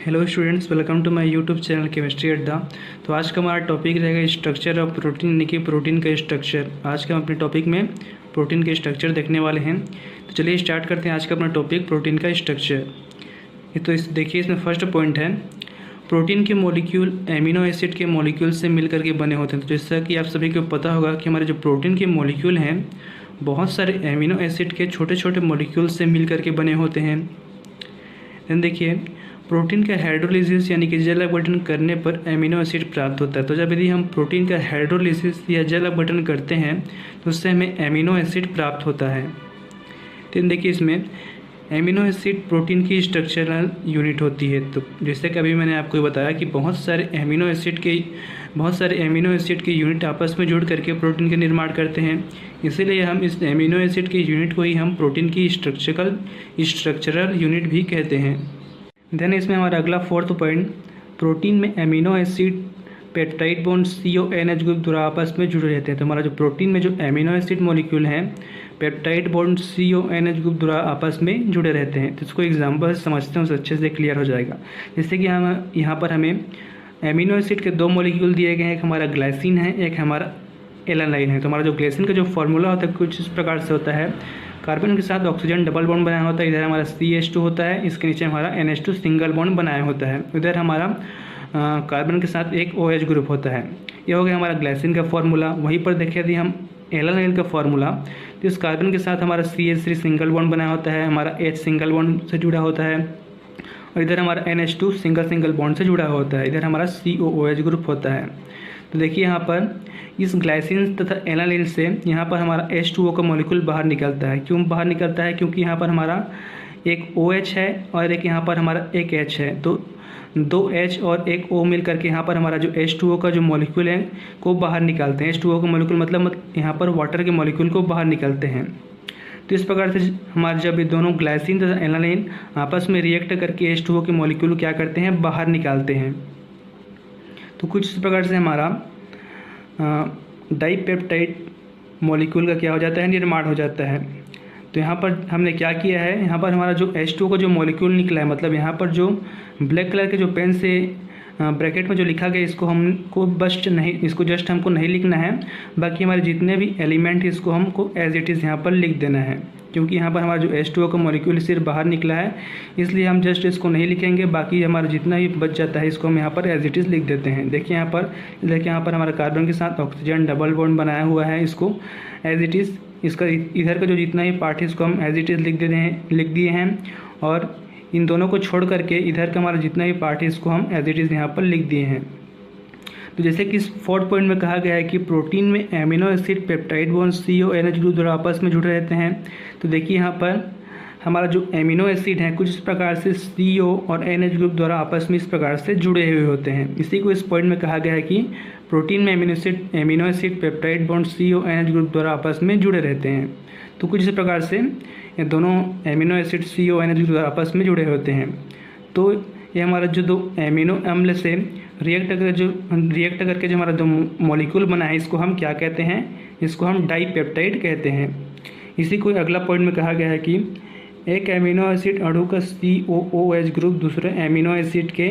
Hello students, welcome to my YouTube channel chemistry Adda. तो आज का हमारा टॉपिक रहेगा स्ट्रक्चर ऑफ प्रोटीन, यानी कि प्रोटीन का स्ट्रक्चर। आज का हम अपने टॉपिक में प्रोटीन के स्ट्रक्चर देखने वाले हैं। तो चलिए स्टार्ट करते हैं आज का अपना टॉपिक, प्रोटीन का स्ट्रक्चर। तो देखिए, इसमें फर्स्ट पॉइंट है, प्रोटीन के मॉलिक्यूल एमिनो एसिड के मॉलिक्यूल से मिलकर के बने होते हैं। तो जैसा कि आप सभी को पता होगा कि हमारे जो प्रोटीन के मॉलिक्यूल हैं बहुत सारे एमिनो एसिड के छोटे छोटे मॉलिक्यूल से मिलकर के बने होते हैं। देन देखिए, प्रोटीन का हाइड्रोलिसिस यानी कि जल अपघटन करने पर एमिनो एसिड प्राप्त होता है। तो जब यदि हम प्रोटीन का हाइड्रोलिसिस या जल अपघटन करते हैं तो उससे हमें एमिनो एसिड प्राप्त होता है। तो देखिए, इसमें एमिनो एसिड प्रोटीन की स्ट्रक्चरल यूनिट होती है। तो जैसे कि अभी मैंने आपको बताया कि बहुत सारे एमिनो एसिड के यूनिट आपस में जुड़ करके प्रोटीन का निर्माण करते हैं। इसीलिए हम इस एमिनो एसिड की यूनिट को ही हम प्रोटीन की स्ट्रक्चरल यूनिट भी कहते हैं। देन इसमें हमारा अगला फोर्थ पॉइंट, प्रोटीन में amino acid peptide bond CONH group द्वारा आपस में जुड़े रहते हैं। तो हमारा जो प्रोटीन में जो एमिनो एसिड मॉलिक्यूल हैं पेप्टाइड बॉन्ड CONH ग्रुप द्वारा आपस में जुड़े रहते हैं। तो इसको एग्जाम्पल से समझते हैं, उससे अच्छे से क्लियर हो जाएगा। जैसे कि हम यहाँ पर हमें एमिनो एसिड के दो मॉलिक्यूल दिए गए हैं, एक हमारा ग्लाइसिन है, एक हमारा एलानाइन है। तो हमारा जो ग्लाइसिन का जो फॉर्मूला होता है कुछ इस प्रकार से होता है, कार्बन के साथ ऑक्सीजन डबल बॉन्ड बनाया होता है, इधर हमारा CH2 होता है, इसके नीचे हमारा NH2 सिंगल बॉन्ड बनाया होता है, इधर हमारा कार्बन के साथ एक OH ग्रुप होता है। ये हो गया हमारा ग्लाइसिन का फॉर्मूला। वहीं पर देखिए यदि हम एलानाइन का फॉर्मूला, तो इस कार्बन के साथ हमारा CH3 सिंगल बॉन्ड बनाया होता है, हमारा H सिंगल बॉन्ड से जुड़ा होता है, और इधर हमारा NH2 सिंगल बॉन्ड से जुड़ा होता है, इधर हमारा COOH ग्रुप होता है। तो देखिए यहाँ पर इस ग्लाइसिन तथा एलानाइन से यहाँ पर हमारा H2O का मॉलिक्यूल बाहर निकलता है। क्यों बाहर निकलता है? क्योंकि यहाँ पर हमारा एक OH है और एक यहाँ पर हमारा एक H है। तो दो H और एक O मिल करके यहाँ पर हमारा जो H2O का जो मॉलिक्यूल है को बाहर निकालते हैं। H2O का मॉलिक्यूल मतलब यहाँ पर वाटर के मॉलिक्यूल को बाहर निकलते हैं। तो इस प्रकार से हमारे जब ये दोनों ग्लाइसिन तथा एलानाइन आपस में रिएक्ट करके H2O के मॉलिक्यूल क्या करते हैं, बाहर निकालते हैं। तो कुछ इस प्रकार से हमारा डाइपेप्टाइड मॉलिक्यूल का क्या हो जाता है, निर्माण हो जाता है। तो यहाँ पर हमने क्या किया है, यहाँ पर हमारा जो H2O का जो मॉलिक्यूल निकला है, मतलब यहाँ पर जो ब्लैक कलर के जो पेन से ब्रैकेट में जो लिखा गया इसको जस्ट हमको नहीं लिखना है, बाकी हमारे जितने भी एलिमेंट हैं इसको हमको एज इट इज़ यहाँ पर लिख देना है। क्योंकि यहाँ पर हमारा जो H2O का मॉलिक्यूल सिर्फ बाहर निकला है, इसलिए हम जस्ट इसको नहीं लिखेंगे, बाकी हमारा जितना भी बच जाता है इसको हम यहाँ पर एज इट इज़ लिख देते हैं। देखिए यहाँ पर हमारा कार्बन के साथ ऑक्सीजन डबल बॉन्ड बनाया हुआ है, इसको एज इट इज़, इसका इधर का जो जितना भी पार्ट है इसको हम एज इट इज़ लिख दिए हैं, और इन दोनों को छोड़ करके इधर का हमारा जितना भी पार्ट है इसको हम एज इट इज़ यहाँ पर लिख दिए हैं। तो जैसे कि इस फोर्थ पॉइंट में कहा गया है कि प्रोटीन में amino acid peptide bond CONH group द्वारा आपस में जुड़े रहते हैं। तो देखिए यहाँ पर हमारा जो एमिनो एसिड है कुछ इस प्रकार से CO और NH ग्रुप द्वारा आपस में इस प्रकार से जुड़े हुए होते हैं। इसी को इस पॉइंट में कहा गया है कि प्रोटीन में amino acid peptide bond CONH group द्वारा आपस में जुड़े रहते हैं। तो कुछ इस प्रकार से ये दोनों एमिनो एसिड CONH ग्रुप द्वारा आपस में जुड़े होते हैं। तो ये हमारा जो दो एमिनो अम्ल से रिएक्ट करके जो हमारा दो मॉलिक्यूल बना है इसको हम क्या कहते हैं, इसको हम डाइपेप्टाइड कहते हैं। इसी को अगला पॉइंट में कहा गया है कि एक एमिनो एसिड अणु का COOH ग्रुप दूसरे एमिनो एसिड के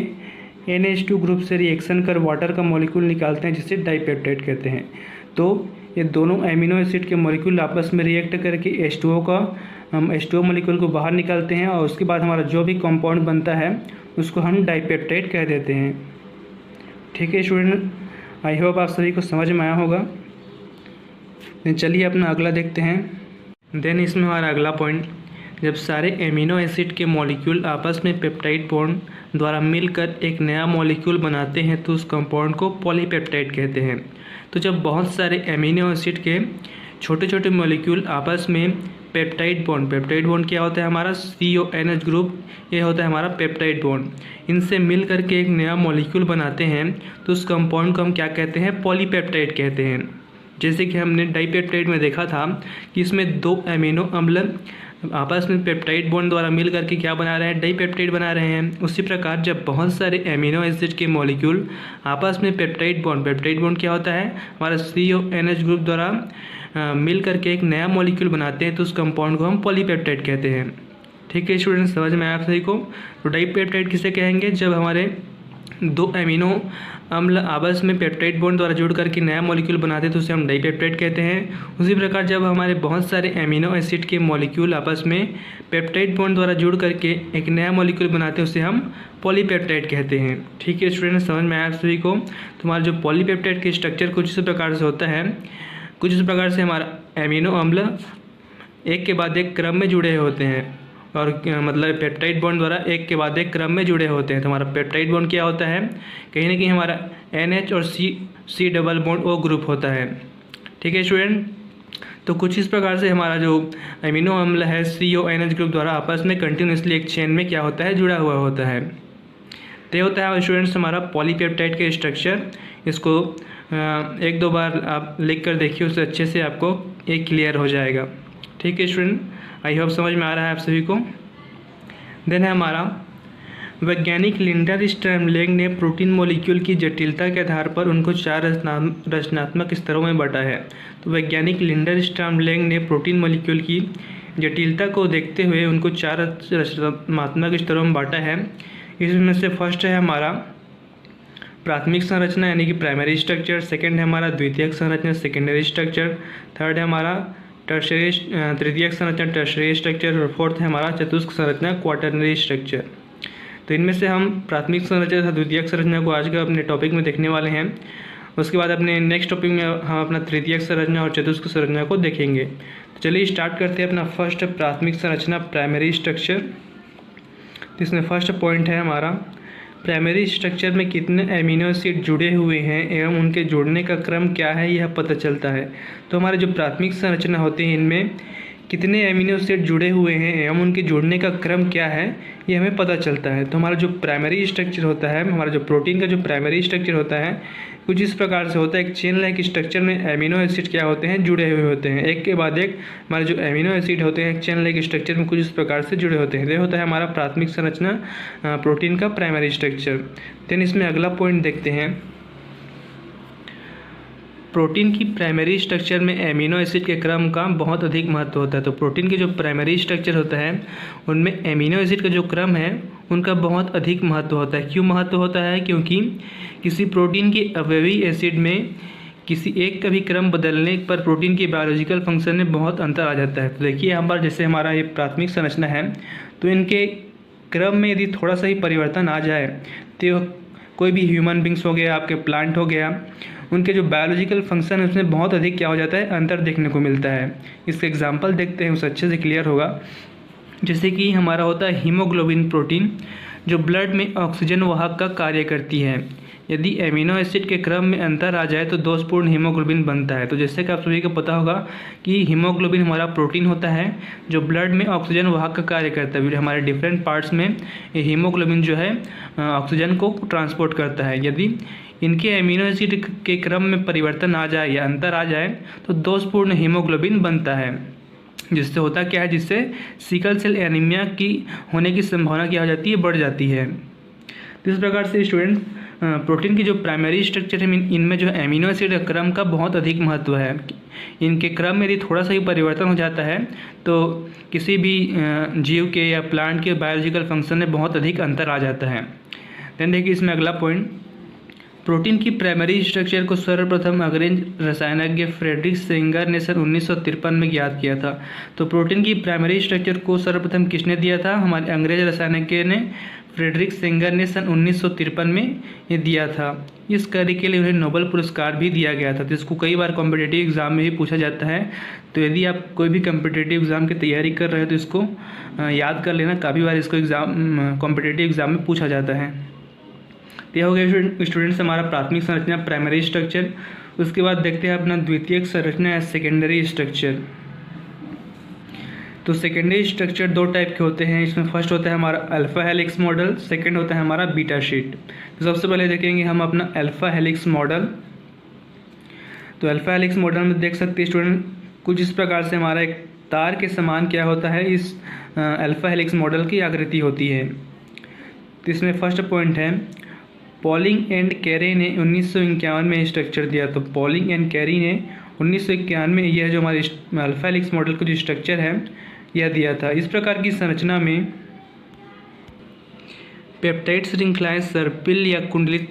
NH2 ग्रुप से रिएक्शन कर वाटर का मॉलिक्यूल निकालते हैं, जिसे डाइपेप्टाइड कहते हैं। तो ये दोनों एमिनो एसिड के मॉलिक्यूल आपस में रिएक्ट करके H2O मॉलिक्यूल को बाहर निकालते हैं, और उसके बाद हमारा जो भी कंपाउंड बनता है उसको हम डाइपेप्टाइड कह देते हैं। ठीक है स्टूडेंट, आई होप आप सभी को समझ में आया होगा। चलिए अपना अगला देखते हैं। देन इसमें हमारा अगला पॉइंट, जब सारे एमिनो एसिड के मॉलिक्यूल आपस में पेप्टाइड बॉन्ड द्वारा मिलकर एक नया मॉलिक्यूल बनाते हैं तो उस कंपाउंड को पॉलीपेप्टाइड कहते हैं। तो जब बहुत सारे एमिनो एसिड के छोटे छोटे मॉलिक्यूल आपस में पेप्टाइड बॉन्ड क्या होता है, हमारा CONH ग्रुप, ये होता है हमारा पेप्टाइड बॉन्ड, इनसे मिल करके एक नया मॉलिक्यूल बनाते हैं तो उस कंपाउंड को हम क्या कहते हैं, पॉलीपेप्टाइड कहते हैं। जैसे कि हमने डाइपेप्टाइड में देखा था कि इसमें दो एमिनो अम्ल आपस में पेप्टाइड बॉन्ड द्वारा मिल करके क्या बना रहे हैं, डाइपेप्टाइड बना रहे हैं। उसी प्रकार जब बहुत सारे एमिनो एसिड के मॉलिक्यूल आपस में पेप्टाइड बॉन्ड क्या होता है, हमारा CONH ग्रुप द्वारा मिल करके एक नया मॉलिक्यूल बनाते हैं तो उस कंपाउंड को हम पॉलीपेप्टाइड कहते हैं। ठीक है स्टूडेंट, समझ में आया आप सभी को। तो डाइपेप्टाइड किसे कहेंगे? जब हमारे दो अमीनो अम्ल आपस में पेप्टाइड बॉन्ड द्वारा जुड़ करके नया मॉलिक्यूल बनाते हैं तो उसे हम डाइपेप्टाइड कहते हैं। उसी प्रकार जब हमारे बहुत सारे अमीनो एसिड के मॉलिक्यूल आपस में पेप्टाइड बॉन्ड द्वारा जुड़ करके एक नया मॉलिक्यूल बनाते हैं उसे हम पॉलीपेप्टाइड कहते हैं। ठीक है स्टूडेंट, समझ में आया आप सभी को। तुम्हारा जो पॉलीपेप्टाइड के स्ट्रक्चर कुछ इस प्रकार से होता है, कुछ इस प्रकार से हमारा अमीनो अम्ल एक के बाद एक क्रम में जुड़े होते हैं और मतलब पेप्टाइड बॉन्ड द्वारा एक के बाद एक क्रम में जुड़े होते हैं। तो हमारा पेप्टाइड बॉन्ड क्या होता है? कहीं ना कहीं हमारा NH और C double bond O group होता है। ठीक है स्टूडेंट, तो कुछ इस प्रकार से हमारा जो अमीनो अम्ल है CONH ग्रुप द्वारा आपस में कंटिन्यूसली एक चेन में क्या होता है? जुड़ा हुआ होता है। तो ये होता है स्टूडेंट्स हमारा पॉलीपेप्टाइड के स्ट्रक्चर। इसको एक दो बार आप लिख कर देखिए, उससे अच्छे से आपको एक क्लियर हो जाएगा। ठीक है स्टूडेंट, आई होप समझ में आ रहा है आप सभी को। देन है हमारा वैज्ञानिक लिंडा स्टर्मलेंग ने प्रोटीन मॉलिक्यूल की जटिलता के आधार पर उनको 4 रचनात्मक स्तरों में बांटा है। तो वैज्ञानिक लिंडा स्टर्मलेंग ने प्रोटीन मॉलिक्यूल की जटिलता को देखते हुए उनको 4 रचनात्मक स्तरों में बांटा है। इसमें से फर्स्ट है हमारा प्राथमिक संरचना यानी कि प्राइमरी स्ट्रक्चर, सेकंड है हमारा द्वितीयक संरचना सेकेंडरी स्ट्रक्चर, थर्ड है हमारा तृतीयक संरचना टर्शरी स्ट्रक्चर और फोर्थ है हमारा चतुष्क संरचना क्वाटरनरी स्ट्रक्चर। तो इनमें से हम प्राथमिक संरचना तथा द्वितीयक संरचना को आज के अपने टॉपिक में देखने वाले हैं। उसके बाद अपने नेक्स्ट टॉपिक में हम अपना तृतीयक संरचना और चतुष्क संरचना को देखेंगे। तो चलिए स्टार्ट करते हैं अपना फर्स्ट प्राथमिक संरचना प्राइमरी स्ट्रक्चर। इसमें फर्स्ट पॉइंट है हमारा प्राइमरी स्ट्रक्चर में कितने एमिनो एसिड जुड़े हुए हैं एवं उनके जुड़ने का क्रम क्या है यह पता चलता है। तो हमारे जो प्राथमिक संरचना होते हैं इनमें कितने एमिनो एसिड जुड़े हुए हैं एवं उनके जुड़ने का क्रम क्या है ये हमें पता चलता है। तो हमारा जो प्राइमरी स्ट्रक्चर होता है, हमारा जो प्रोटीन का जो प्राइमरी स्ट्रक्चर होता है कुछ इस प्रकार से होता है। एक चेन लाइक स्ट्रक्चर में एमिनो एसिड क्या होते हैं? जुड़े हुए होते हैं। एक के बाद एक हमारे जो एमिनो एसिड होते हैं एक चेन लाइक स्ट्रक्चर में कुछ इस प्रकार से जुड़े होते हैं। ये होता है हमारा प्राथमिक संरचना प्रोटीन का प्राइमरी स्ट्रक्चर। देन इसमें अगला पॉइंट देखते हैं, प्रोटीन की प्राइमरी स्ट्रक्चर में एमिनो एसिड के क्रम का बहुत अधिक महत्व होता है। तो प्रोटीन के जो प्राइमरी स्ट्रक्चर होता है उनमें एमिनो एसिड का जो क्रम है उनका बहुत अधिक महत्व होता है। क्यों महत्व होता है? क्योंकि किसी प्रोटीन के अवयवी एसिड में किसी एक का भी क्रम बदलने पर प्रोटीन के बायोलॉजिकल फंक्शन में बहुत अंतर आ जाता है। तो देखिए यहाँ पर जैसे हमारा ये प्राथमिक संरचना है तो इनके क्रम में यदि थोड़ा सा ही परिवर्तन आ जाए तो कोई भी ह्यूमन बींग्स हो गया, आपके प्लांट हो गया, उनके जो बायोलॉजिकल फंक्शन है उसमें बहुत अधिक क्या हो जाता है? अंतर देखने को मिलता है। इसका एग्जांपल देखते हैं, उससे अच्छे से क्लियर होगा। जैसे कि हमारा होता है हीमोग्लोबिन प्रोटीन जो ब्लड में ऑक्सीजन वाहक का कार्य करती है। यदि एमिनो एसिड के क्रम में अंतर आ जाए तो दोषपूर्ण हीमोग्लोबिन बनता है। तो जैसे कि आप सभी को पता होगा कि हीमोग्लोबिन हमारा प्रोटीन होता है जो ब्लड में ऑक्सीजन वाहक का कार्य करता है। हमारे डिफरेंट पार्ट्स में ये हीमोग्लोबिन जो है ऑक्सीजन को ट्रांसपोर्ट करता है। यदि इनके एमिनो एसिड के क्रम में परिवर्तन आ जाए या अंतर आ जाए तो दोषपूर्ण हीमोग्लोबिन बनता है। जिससे होता क्या है? जिससे सिकल सेल एनीमिया की होने की संभावना क्या हो जाती है? बढ़ जाती है। तो इस प्रकार से स्टूडेंट प्रोटीन की जो प्राइमरी स्ट्रक्चर है इनमें जो एमिनो एसिड का क्रम का बहुत अधिक महत्व है। इनके क्रम में यदि थोड़ा सा ही परिवर्तन हो जाता है तो किसी भी जीव के या प्लांट के बायोलॉजिकल फंक्शन में बहुत अधिक अंतर आ जाता है। देन देखिए इसमें अगला पॉइंट, प्रोटीन की प्राइमरी स्ट्रक्चर को सर्वप्रथम अंग्रेज रसायनज्ञ फ्रेडरिक सेंगर ने सन 1953 में ज्ञात किया था। तो प्रोटीन की प्राइमरी स्ट्रक्चर को सर्वप्रथम किसने दिया था? हमारे अंग्रेज रसायनज्ञ ने फ्रेडरिक सेंगर ने सन 1953 में ये दिया था। इस कार्य के लिए उन्हें नोबेल पुरस्कार भी दिया गया था। तो इसको कई बार कॉम्पिटिटिव एग्जाम में भी पूछा जाता है। तो यदि आप कोई भी कॉम्पिटिटिव एग्जाम की तैयारी कर रहे हो तो इसको याद कर लेना, काफ़ी बार इसको कॉम्पिटिटिव एग्जाम में पूछा जाता है। तो यह हो गया स्टूडेंट्स हमारा प्राथमिक संरचना प्राइमरी स्ट्रक्चर। उसके बाद देखते हैं अपना द्वितीयक संरचना या सेकेंडरी स्ट्रक्चर। तो सेकेंडरी स्ट्रक्चर 2 टाइप के होते हैं। इसमें फर्स्ट होता है हमारा अल्फा हेलिक्स मॉडल, सेकंड होता है हमारा बीटा शीट। तो सबसे पहले देखेंगे हम अपना अल्फा हेलिक्स मॉडल। तो अल्फा हेलिक्स मॉडल में देख सकते हैं स्टूडेंट कुछ इस प्रकार से हमारा एक तार के समान क्या होता है, इस अल्फा हेलिक्स मॉडल की आकृति होती है। तो इसमें फर्स्ट पॉइंट है पॉलिंग एंड कैरे ने 1951 में स्ट्रक्चर दिया। तो पॉलिंग एंड कैरी ने 1951 में यह जो हमारे अल्फा हेलिक्स मॉडल का जो स्ट्रक्चर है यह दिया था। इस प्रकार की संरचना में पेप्टाइड श्रृंखलाएं सर्पिल या कुंडलित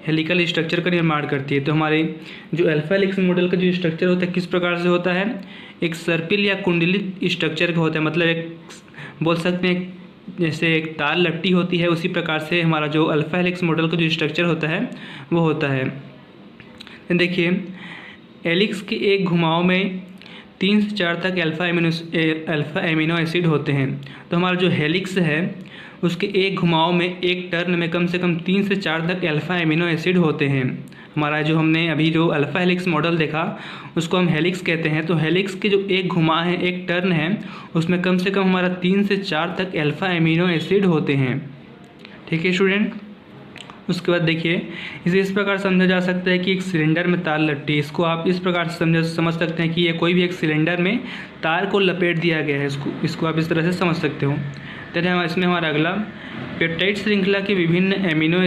हेलिकल स्ट्रक्चर का निर्माण करती है। तो हमारे जो अल्फा हेलिक्स मॉडल का जो स्ट्रक्चर होता है किस प्रकार से होता है, एक सर्पिल या कुंडलित स्ट्रक्चर का होता है, मतलब एक बोल सकते हैं जैसे एक तार लट्टी होती है, उसी प्रकार से हमारा जो अल्फा हेलिक्स मॉडल का जो स्ट्रक्चर होता है वो होता है। देखिए हेलिक्स के एक घुमाव में 3 से 4 तक अल्फा एमिनो एसिड होते हैं। तो हमारा जो हेलिक्स है उसके एक घुमाव में, एक टर्न में कम से कम 3 से 4 तक अल्फा एमिनो एसिड होते हैं। हमारा जो हमने अभी जो अल्फा हेलिक्स मॉडल देखा उसको हम हेलिक्स कहते हैं। तो हेलिक्स के जो एक घुमा है, एक टर्न है, उसमें कम से कम हमारा 3 से 4 तक अल्फा एमिनो एसिड होते हैं। ठीक है स्टूडेंट। उसके बाद देखिए इसे इस प्रकार समझा जा सकता है कि एक सिलेंडर में तार लट्टी, इसको आप इस प्रकार से समझ सकते हैं कि ये कोई भी एक सिलेंडर में तार को लपेट दिया गया है, इसको आप इस तरह से समझ सकते हो। तो इसमें हमारा अगला, पेप्टाइड श्रृंखला के विभिन्न एमिनो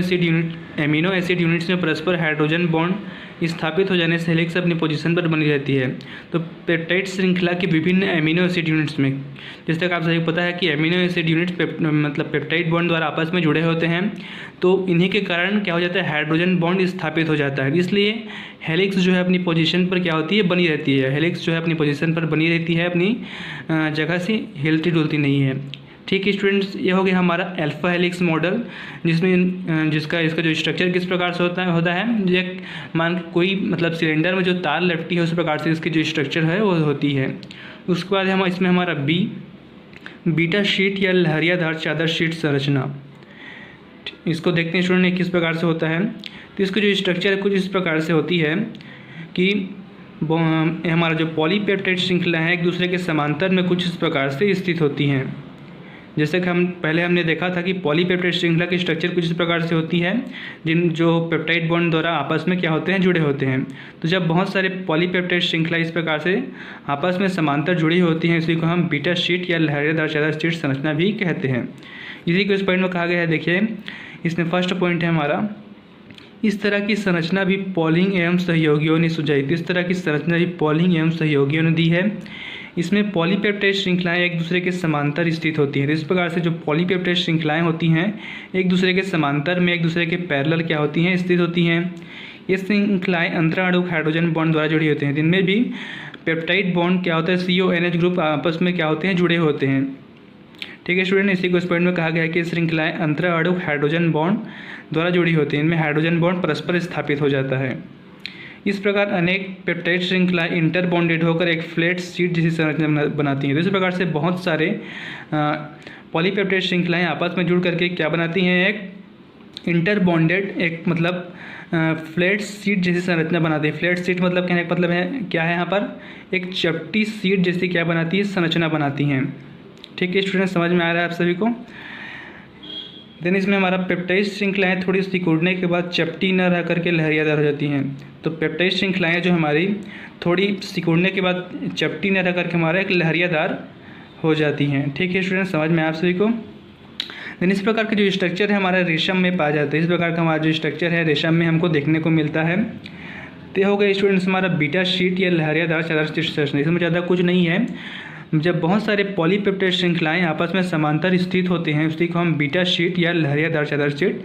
एसिड यूनिट्स में परस्पर हाइड्रोजन बॉन्ड स्थापित हो जाने से हेलिक्स अपनी पोजीशन पर बनी रहती है। तो पेप्टाइड श्रृंखला के विभिन्न एमिनो एसिड यूनिट्स में, जिस तक आप सभी पता है कि एमिनो एसिड यूनिट्स मतलब पेप्टाइड बॉन्ड द्वारा आपस में जुड़े होते हैं, तो इन्हीं के कारण क्या हो जाता है, हाइड्रोजन बॉन्ड स्थापित हो जाता है। इसलिए हेलिक्स जो है अपनी पोजीशन पर क्या होती है, बनी रहती है। हेलिक्स जो है अपनी पोजीशन पर बनी रहती है, अपनी जगह से हिलती डुलती नहीं है। ठीक है स्टूडेंट्स, ये हो गया हमारा अल्फा हेलिक्स मॉडल, जिसमें इसका जो स्ट्रक्चर किस प्रकार से होता है जो मान कोई मतलब सिलेंडर में जो तार लटकी है उस प्रकार से इसकी जो स्ट्रक्चर है वो होती है। उसके बाद इसमें हमारा बीटा शीट या लहरियाधार चादर शीट संरचना, इसको देखते हैं स्टूडेंट किस प्रकार से होता है। तो इसका जो स्ट्रक्चर है कुछ इस प्रकार से होती है कि हमारा जो पॉलीपेप्टाइड श्रृंखला है एक दूसरे के समांतर में कुछ इस प्रकार से स्थित होती हैं। जैसे कि हमने देखा था कि पॉलीपेप्टाइड श्रृंखला की स्ट्रक्चर कुछ इस प्रकार से होती है, जो पेप्टाइड बॉन्ड द्वारा आपस में क्या होते हैं, जुड़े होते हैं। तो जब बहुत सारे पॉलीपेप्टाइड श्रृंखला इस प्रकार से आपस में समांतर जुड़ी होती हैं, इसी को हम बीटा शीट या लहरेदार चादर शीट संरचना भी कहते हैं। इसी को इस पॉइंट में कहा गया है। देखिए इसमें फर्स्ट पॉइंट है हमारा, इस तरह की संरचना भी पॉलिंग एवं सहयोगियों ने सुझाई। तो इस तरह की संरचना भी पॉलिंग एवं सहयोगियों ने दी है। इसमें पॉलीपेप्टाइड श्रृंखलाएं एक दूसरे के समांतर स्थित होती हैं। तो इस प्रकार से जो पॉलीपेप्टाइड श्रृंखलाएं होती हैं एक दूसरे के समांतर में, एक दूसरे के पैरेलल क्या होती हैं, स्थित होती हैं। ये श्रृंखलाएं अंतराणुक हाइड्रोजन बॉन्ड द्वारा जुड़ी होती हैं। जिनमें भी पेप्टाइड बॉन्ड क्या होता है, CONH ग्रुप आपस में क्या होते हैं, जुड़े होते हैं। ठीक है स्टूडेंट, इसी को इस पॉइंट में कहा गया है कि श्रृंखलाएं अंतराणुक हाइड्रोजन बॉन्ड द्वारा जुड़ी होती हैं। इनमें हाइड्रोजन बॉन्ड परस्पर स्थापित हो जाता है। इस प्रकार अनेक पेप्टाइड श्रृंखलाएं इंटर बॉन्डेड होकर एक फ्लैट शीट जैसी संरचना बनाती हैं। तो इस प्रकार से बहुत सारे पॉलीपेप्टाइड श्रृंखलाएं आपस में जुड़ करके क्या बनाती हैं, एक इंटर बॉन्डेड, एक मतलब फ्लैट शीट जैसी संरचना बनाती है। फ्लैट शीट मतलब कहने का मतलब है क्या है, यहाँ पर एक चपटी शीट जैसी क्या बनाती है, संरचना बनाती हैं। ठीक है स्टूडेंट, समझ में आ रहा है आप सभी को। देन इसमें हमारा पेप्टाइड श्रृंखलाएं थोड़ी सिकुड़ने के बाद चपटी न रह करके लहरियादार हो जाती हैं। तो पेप्टाइड श्रृंखलाएं जो हमारी थोड़ी सिकुड़ने के बाद चपटी न रह करके हमारा एक लहरियादार हो जाती हैं। ठीक है स्टूडेंट, समझ में आप सभी को। देन इस प्रकार का जो स्ट्रक्चर है हमारा रेशम में पाया जाता है। इस प्रकार का हमारा जो स्ट्रक्चर है रेशम में हमको देखने को मिलता है। तो हो गया स्टूडेंट्स हमारा बीटा शीट या लहरियादार चादर शीट संरचना। इसमें ज़्यादा कुछ नहीं है। जब बहुत सारे पॉलीपेप्टाइड श्रृंखलाएं आपस में समांतर स्थित होते हैं उसी को हम बीटा शीट या लहरियादार चादर शीट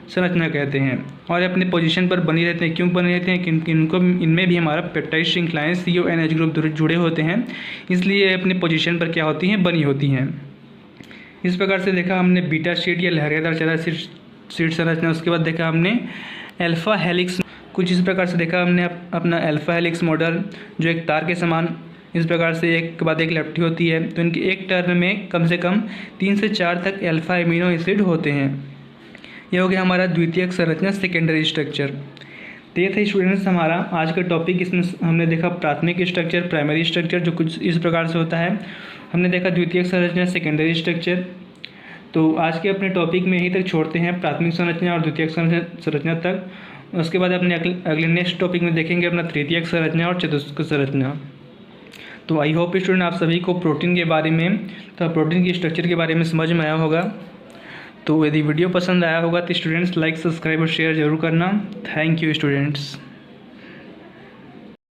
संरचना कहते हैं। और अपने पोजीशन पर बनी रहते हैं। क्यों बने रहते हैं, इनमें भी हमारा पेप्टाइड श्रृंखलाएं CONH ग्रुप जुड़े होते हैं, इसलिए अपने पोजीशन पर क्या होती हैं, बनी होती हैं। इस प्रकार से देखा हमने बीटा शीट या लहरियादार चादर शीट संरचना। उसके बाद देखा हमने अल्फा हेलिक्स, कुछ इस प्रकार से देखा हमने अपना अल्फा हेलिक्स मॉडल, जो एक तार के समान इस प्रकार से एक के बाद एक लपटी होती है। तो इनके एक टर्न में कम से कम 3 से 4 तक अल्फा एमिनो एसिड होते हैं। यह हो गया हमारा द्वितीयक संरचना, सेकेंडरी स्ट्रक्चर। तो ये थे स्टूडेंट्स हमारा आज का टॉपिक। इसमें हमने देखा प्राथमिक स्ट्रक्चर, प्राइमरी स्ट्रक्चर जो कुछ इस प्रकार से होता है। हमने देखा द्वितीयक संरचना, सेकेंडरी स्ट्रक्चर। तो आज के अपने टॉपिक में यहीं तक छोड़ते हैं, प्राथमिक संरचना और द्वितीयक संरचना तक। उसके बाद अपने अगले नेक्स्ट टॉपिक में देखेंगे अपना तृतीयक संरचना और चतुष्क संरचना। तो आई होप स्टूडेंट आप सभी को प्रोटीन के बारे में, तो प्रोटीन की स्ट्रक्चर के बारे में समझ में आया होगा। तो यदि वीडियो पसंद आया होगा तो स्टूडेंट्स लाइक, सब्सक्राइब और शेयर जरूर करना। Thank you students.